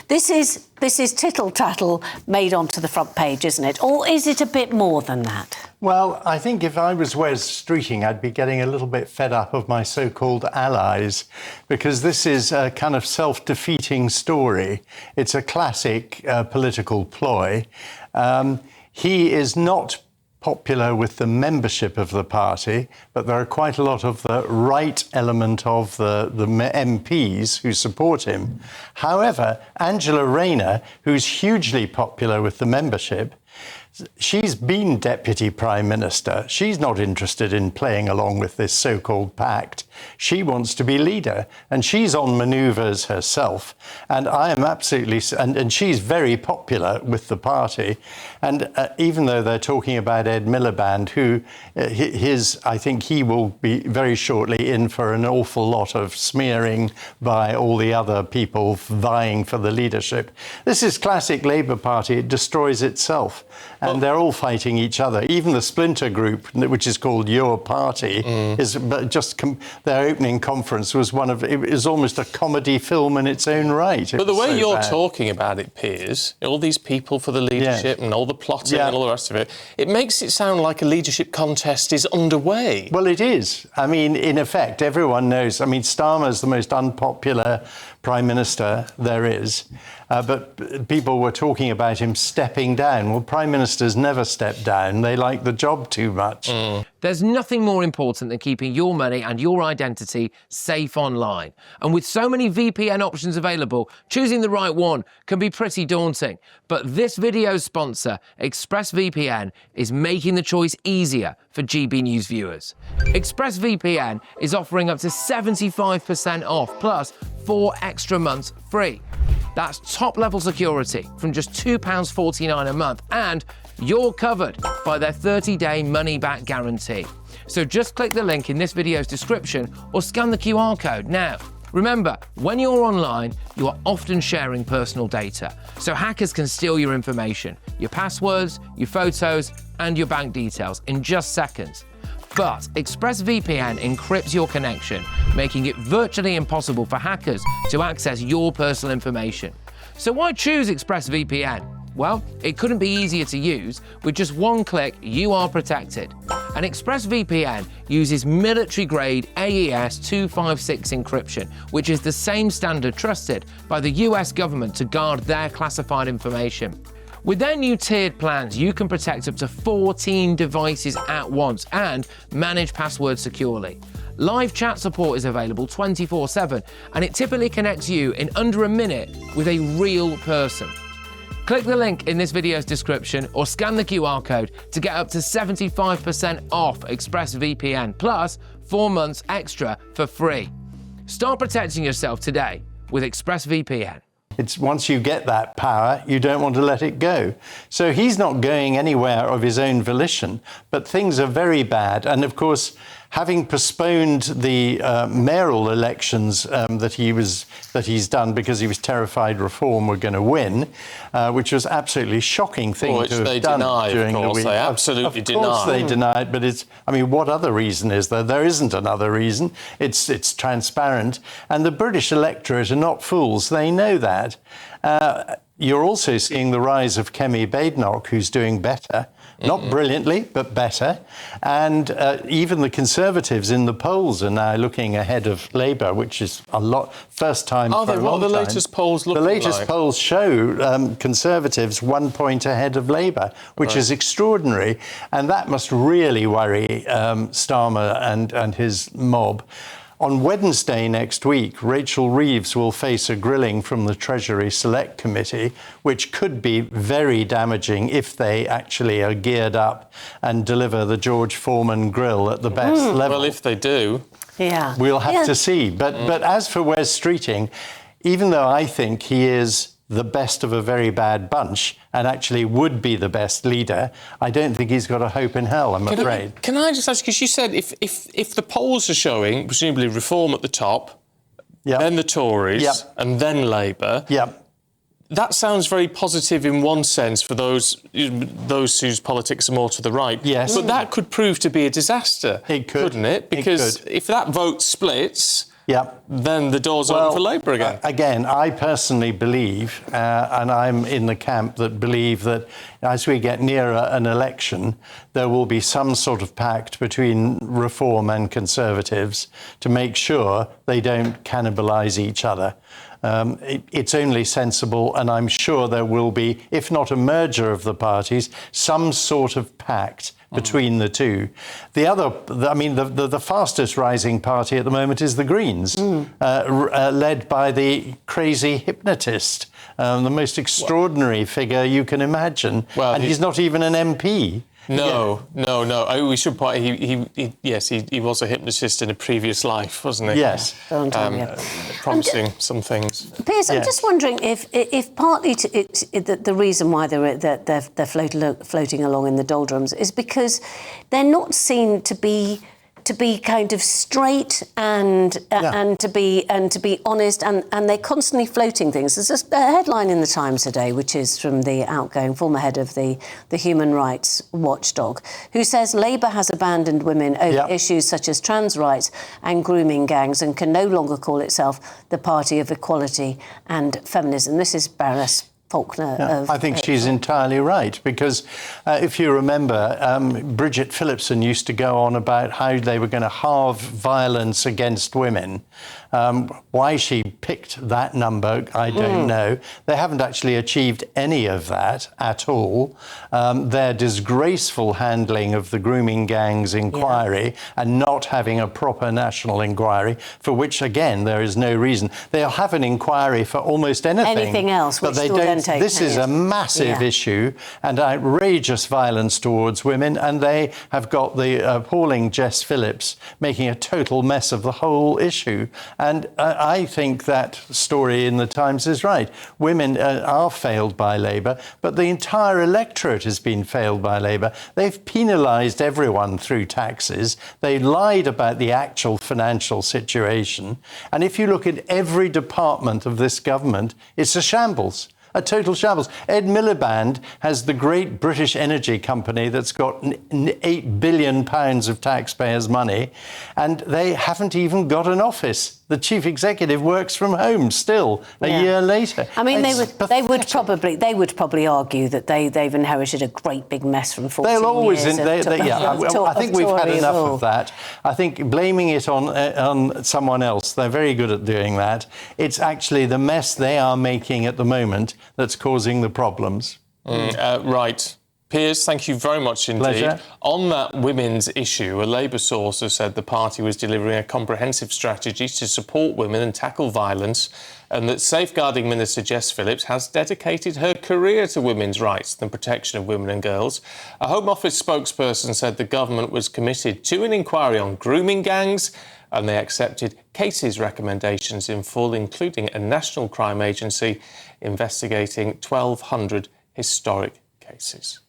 This is tittle-tattle made onto the front page, isn't it? Or is it a bit more than that? Well, I think if I was Wes Streeting, I'd be getting a little bit fed up of my so-called allies, because this is a kind of self-defeating story. It's a classic political ploy. He is not popular with the membership of the party, but there are quite a lot of the right element of the MPs who support him. However, Angela Rayner, who's hugely popular with the membership, she's been Deputy Prime Minister. She's not interested in playing along with this so-called pact. She wants to be leader, and she's on manoeuvres herself. And I am absolutely... And she's very popular with the party. And even though they're talking about Ed Miliband, who I think he will be very shortly in for an awful lot of smearing by all the other people vying for the leadership. This is classic Labour Party. It destroys itself. And they're all fighting each other. Even the splinter group, which is called Your Party, is just their opening conference was it was almost a comedy film in its own right. But the way you're talking about it, Piers, all these people for the leadership and all the plotting and all the rest of it, it makes it sound like a leadership contest is underway. Well, it is. I mean, in effect, everyone knows. I mean, Starmer's the most unpopular Prime Minister there is. But people were talking about him stepping down. Well, Prime Ministers never step down. They like the job too much. There's nothing more important than keeping your money and your identity safe online. And with so many VPN options available, choosing the right one can be pretty daunting. But this video's sponsor, ExpressVPN, is making the choice easier for GB News viewers. ExpressVPN is offering up to 75% off, plus 4 extra months free. That's top-level security from just £2.49 a month, and you're covered by their 30-day money-back guarantee. So just click the link in this video's description or scan the QR code now. Remember, when you're online, you are often sharing personal data, so hackers can steal your information, your passwords, your photos, and your bank details in just seconds. But ExpressVPN encrypts your connection, making it virtually impossible for hackers to access your personal information. So why choose ExpressVPN? Well, it couldn't be easier to use. With just one click, you are protected. And ExpressVPN uses military-grade AES 256 encryption, which is the same standard trusted by the US government to guard their classified information. With their new tiered plans, you can protect up to 14 devices at once and manage passwords securely. Live chat support is available 24/7, and it typically connects you in under a minute with a real person. Click the link in this video's description or scan the QR code to get up to 75% off ExpressVPN, plus 4 months extra for free. Start protecting yourself today with ExpressVPN. It's once you get that power, you don't want to let it go. So he's not going anywhere of his own volition, but things are very bad. And of course, having postponed the mayoral elections that he's done because he was terrified Reform were going to win, which was absolutely shocking thing to have done during the week. They absolutely deny. Of course they deny it, but I mean, what other reason is there? There isn't another reason. It's transparent. And the British electorate are not fools. They know that. You're also seeing the rise of Badenoch, who's doing better. Not brilliantly, but better. And even the Conservatives in the polls are now looking ahead of Labour, which is first time for a long time. What are the latest polls looking like? The latest polls show Conservatives 1 point ahead of Labour, which is extraordinary. And that must really worry Starmer and his mob. On Wednesday next week, Rachel Reeves will face a grilling from the Treasury Select Committee, which could be very damaging if they actually are geared up and deliver the George Foreman grill at the best level. Well, if they do. Yeah. We'll have to see. But as for Wes Streeting, even though I think he is the best of a very bad bunch and actually would be the best leader, I don't think he's got a hope in hell, I'm afraid. Can I just ask, because you said if the polls are showing, presumably Reform at the top, then the Tories, and then Labour, that sounds very positive in one sense for those whose politics are more to the right. Yes. But that could prove to be a disaster, It could. couldn't it? Because if that vote splits then the door's open for Labour again. Again, I personally believe, and I'm in the camp that believe that as we get nearer an election, there will be some sort of pact between Reform and Conservatives to make sure they don't cannibalise each other. It's only sensible, and I'm sure there will be, if not a merger of the parties, some sort of pact between the two. The fastest rising party at the moment is the Greens, led by the crazy hypnotist, the most extraordinary figure you can imagine. Well, and he's not even an MP. No. We should point. He was a hypnotist in a previous life, wasn't he? Yes. Promising some things. Piers, I'm just wondering if partly the reason why they're floating along in the doldrums is because they're not seen to be kind of straight and to be honest, and they're constantly floating things. There's a headline in the Times today, which is from the outgoing former head of the Human Rights Watchdog, who says Labour has abandoned women over issues such as trans rights and grooming gangs and can no longer call itself the party of equality and feminism. This is Baroness Faulkner. I think she's entirely right, because if you remember, Bridget Phillipson used to go on about how they were going to halve violence against women. Why she picked that number, I don't know. They haven't actually achieved any of that at all. Their disgraceful handling of the grooming gangs inquiry and not having a proper national inquiry, for which, again, there is no reason. They'll have an inquiry for almost anything else, but they don't. This is a massive issue and outrageous violence towards women, and they have got the appalling Jess Phillips making a total mess of the whole issue. And I think that story in the Times is right. Women are failed by Labour, but the entire electorate has been failed by Labour. They've penalised everyone through taxes. They lied about the actual financial situation. And if you look at every department of this government, it's a shambles. A total shambles. Ed Miliband has the great British energy company that's got £8 billion of taxpayers' money, and they haven't even got an office. The chief executive works from home still a year later. I mean, they would probably argue that they've inherited a great big mess from 14 They'll always years. I think we've had enough of that. I think blaming it on someone else, they're very good at doing that. It's actually the mess they are making at the moment that's causing the problems. Right. Piers, thank you very much indeed. Pleasure. On that women's issue, a Labour source has said the party was delivering a comprehensive strategy to support women and tackle violence, and that Safeguarding Minister Jess Phillips has dedicated her career to women's rights and protection of women and girls. A Home Office spokesperson said the government was committed to an inquiry on grooming gangs, and they accepted Casey's recommendations in full, including a national crime agency investigating 1,200 historic cases.